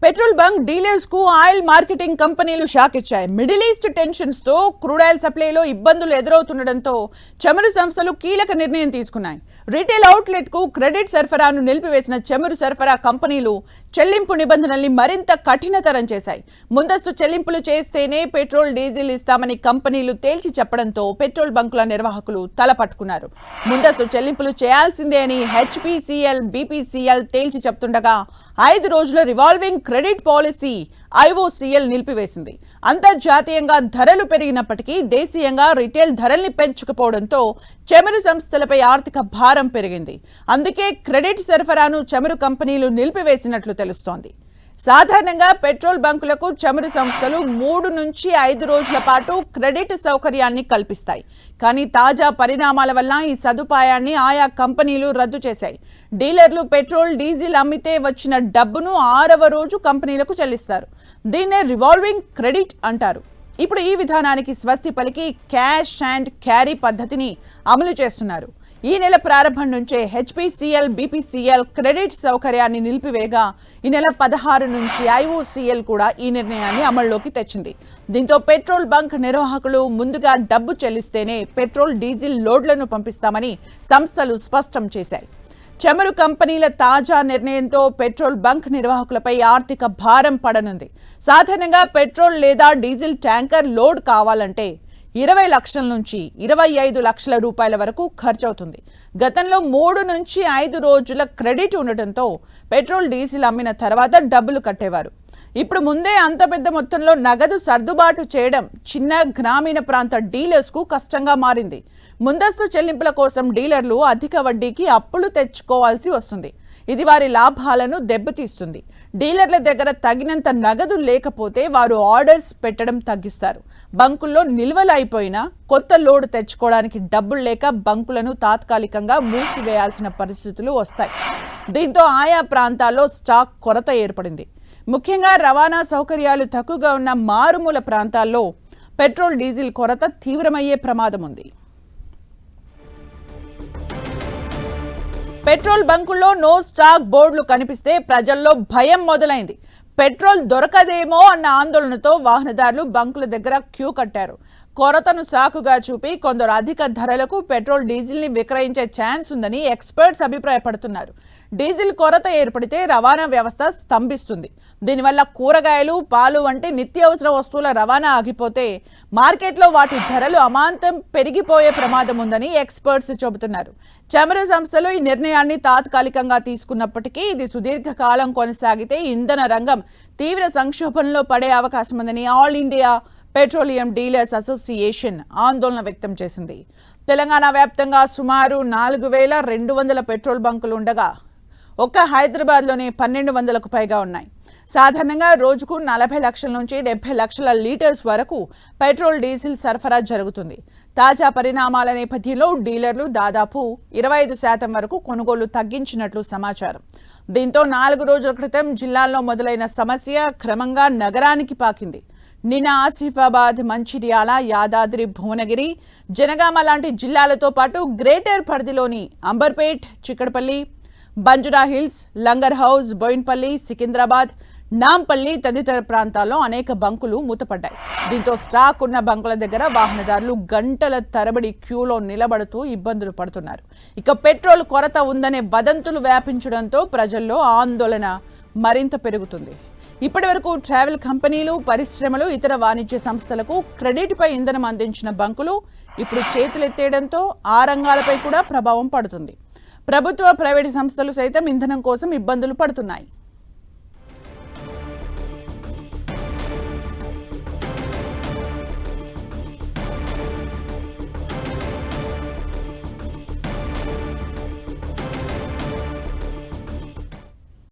Petrol bunk dealers కు oil marketing కంపెనీలు shock ఇచ్చాయి. మిడిల్ ఈస్ట్ టెన్షన్స్ తో క్రూడ్ ఆయిల్ సప్లైలో ఇబ్బందులు ఎదురవుతుండటంతో చమురు సంస్థలు కీలక నిర్ణయం తీసుకున్నాయి. రీటైల్ అవుట్లెట్ కు క్రెడిట్ సరఫరాను నిలిపివేసిన చమురు సరఫరా కంపెనీలు చెల్లింపు నిబంధనల్ని మరింత కఠినతరం చేశాయి. ముందస్తు చెల్లింపులు చేస్తేనే పెట్రోల్ డీజిల్ ఇస్తామని కంపెనీలు తేల్చి చెప్పడంతో పెట్రోల్ బంకుల నిర్వాహకులు తలపట్టుకున్నారు. ముందస్తు చెల్లింపులు చేయాల్సిందే అని హెచ్పీసీఎల్, బీపీసీఎల్ తేల్చి చెప్తుండగా 5 రోజుల రివాల్వింగ్ క్రెడిట్ పాలసీ ఐఓసీఎల్ నిలిపివేసింది. అంతర్జాతీయంగా ధరలు పెరిగినప్పటికీ దేశీయంగా రిటైల్ ధరల్ని పెంచకపోవడంతో చమురు సంస్థలపై ఆర్థిక భారం పెరిగింది. అందుకే క్రెడిట్ సరఫరాను చమురు కంపెనీలు నిలిపివేసినట్లు తెలుస్తోంది. సాధారణంగా పెట్రోల్ బంకులకు చమురు సంస్థలు 3 నుంచి 5 రోజుల పాటు క్రెడిట్ సౌకర్యాన్ని కల్పిస్తాయి. కానీ తాజా పరిణామాల వల్ల ఈ సదుపాయాన్ని ఆయా కంపెనీలు రద్దు చేశాయి. డీలర్లు పెట్రోల్, డీజిల్ అమ్మితే వచ్చిన డబ్బును 6వ రోజు కంపెనీలకు చెల్లిస్తారు. దీన్నే రివాల్వింగ్ క్రెడిట్ అంటారు. ఇప్పుడు ఈ విధానానికి స్వస్తి పలికి క్యాష్ అండ్ క్యారీ పద్ధతిని అమలు చేస్తున్నారు. ఈ నెల ప్రారంభం నుంచే హెచ్పీసీఎల్, బీపీసీఎల్ క్రెడిట్ సౌకర్యాన్ని నిలిపివేగా ఈ నెల 16 నుంచి ఐఓసీఎల్ కూడా ఈ నిర్ణయాన్ని అమల్లోకి తెచ్చింది. దీంతో పెట్రోల్ బంక్ నిర్వాహకులు ముందుగా డబ్బు చెల్లిస్తేనే పెట్రోల్, డీజిల్ లోడ్లను పంపిస్తామని సంస్థలు స్పష్టం చేశాయి. చమురు కంపెనీల తాజా నిర్ణయంతో పెట్రోల్ బంక్ నిర్వాహకులపై ఆర్థిక భారం పడనుంది. సాధారణంగా పెట్రోల్ లేదా డీజిల్ ట్యాంకర్ లోడ్ కావాలంటే 20 లక్షల నుంచి 25 లక్షల రూపాయల వరకు ఖర్చవుతుంది. గతంలో 3 నుంచి 5 రోజుల క్రెడిట్ ఉండటంతో పెట్రోల్, డీజిల్ అమ్మిన తర్వాత డబ్బులు కట్టేవారు. ఇప్పుడు ముందే అంత పెద్ద మొత్తంలో నగదు సర్దుబాటు చేయడం చిన్న గ్రామీణ ప్రాంత డీలర్స్ కు కష్టంగా మారింది. ముందస్తు చెల్లింపుల కోసం డీలర్లు అధిక వడ్డీకి అప్పులు తెచ్చుకోవాల్సి వస్తుంది. ఇది వారి లాభాలను దెబ్బతీస్తుంది. డీలర్ల దగ్గర తగినంత నగదు లేకపోతే వారు ఆర్డర్స్ పెట్టడం తగ్గిస్తారు. బంకుల్లో నిల్వలు అయిపోయినా కొత్త లోడ్ తెచ్చుకోవడానికి డబ్బులు లేక బంకులను తాత్కాలికంగా మూసివేయాల్సిన పరిస్థితులు వస్తాయి. దీంతో ఆయా ప్రాంతాల్లో స్టాక్ కొరత ఏర్పడింది. ముఖ్యంగా రవాణా సౌకర్యాలు తక్కువగా ఉన్న మారుమూల ప్రాంతాల్లో పెట్రోల్, డీజిల్ కొరత తీవ్రమయ్యే ప్రమాదం ఉంది. పెట్రోల్ బంకుల్లో నో స్టాక్ బోర్డులు కనిపిస్తే ప్రజల్లో భయం మొదలైంది. పెట్రోల్ దొరకదేమో అన్న ఆందోళనతో వాహనదారులు బంకుల దగ్గర క్యూ కట్టారు. కొరతను సాకుగా చూపి కొందరు అధిక ధరలకు పెట్రోల్, డీజిల్ ని విక్రయించే ఛాన్స్ ఉందని ఎక్స్పర్ట్స్ అభిప్రాయపడుతున్నారు. డీజిల్ కొరత ఏర్పడితే రవాణా వ్యవస్థ స్తంభిస్తుంది. దీనివల్ల కూరగాయలు, పాలు వంటి నిత్యావసర వస్తువుల రవాణా ఆగిపోతే మార్కెట్లో వాటి ధరలు అమాంతం పెరిగిపోయే ప్రమాదం ఉందని ఎక్స్పర్ట్స్ చెబుతున్నారు. చమురు సంస్థలు ఈ నిర్ణయాన్ని తాత్కాలికంగా తీసుకున్నప్పటికీ ఇది సుదీర్ఘకాలం కొనసాగితే ఇంధన రంగం తీవ్ర సంక్షోభంలో పడే అవకాశం ఉందని all India petroleum dealers association ఆందోళన వ్యక్తం చేసింది. తెలంగాణ వ్యాప్తంగా సుమారు 4200 పెట్రోల్ బంకులు ఉండగా ఒక్క హైదరాబాద్లోనే 1200కు పైగా ఉన్నాయి. సాధారణంగా రోజుకు 40 లక్షల నుంచి 70 లక్షల లీటర్స్ వరకు పెట్రోల్, డీజిల్ సరఫరా జరుగుతుంది. తాజా పరిణామాల నేపథ్యంలో డీలర్లు దాదాపు 25% వరకు కొనుగోలు తగ్గించినట్లు సమాచారం. దీంతో 4 రోజుల క్రితం జిల్లాల్లో మొదలైన సమస్య క్రమంగా నగరానికి పాకింది. నిన్న ఆసిఫాబాద్, మంచిర్యాల, యాదాద్రి, భువనగిరి, జనగామ లాంటి జిల్లాలతో పాటు గ్రేటర్ పరిధిలోని అంబర్పేట్, చిక్కడపల్లి, బంజారా హిల్స్, లంగర్ హౌస్, బోయిన్పల్లి, సికింద్రాబాద్, నాంపల్లి తదితర ప్రాంతాల్లో అనేక బంకులు మూతపడ్డాయి. దీంతో స్టాక్ ఉన్న బంకుల దగ్గర వాహనదారులు గంటల తరబడి క్యూలో నిలబడుతూ ఇబ్బందులు పడుతున్నారు. ఇక పెట్రోల్ కొరత ఉందనే వదంతులు వ్యాపించడంతో ప్రజల్లో ఆందోళన మరింత పెరుగుతుంది. ఇప్పటి వరకు ట్రావెల్ కంపెనీలు, పరిశ్రమలు, ఇతర వాణిజ్య సంస్థలకు క్రెడిట్ పై ఇంధనం అందించిన బంకులు ఇప్పుడు చేతులెత్తేయడంతో ఆ రంగాలపై కూడా ప్రభావం పడుతుంది. ప్రభుత్వ, ప్రైవేటు సంస్థలు సైతం ఇంధనం కోసం ఇబ్బందులు పడుతున్నాయి.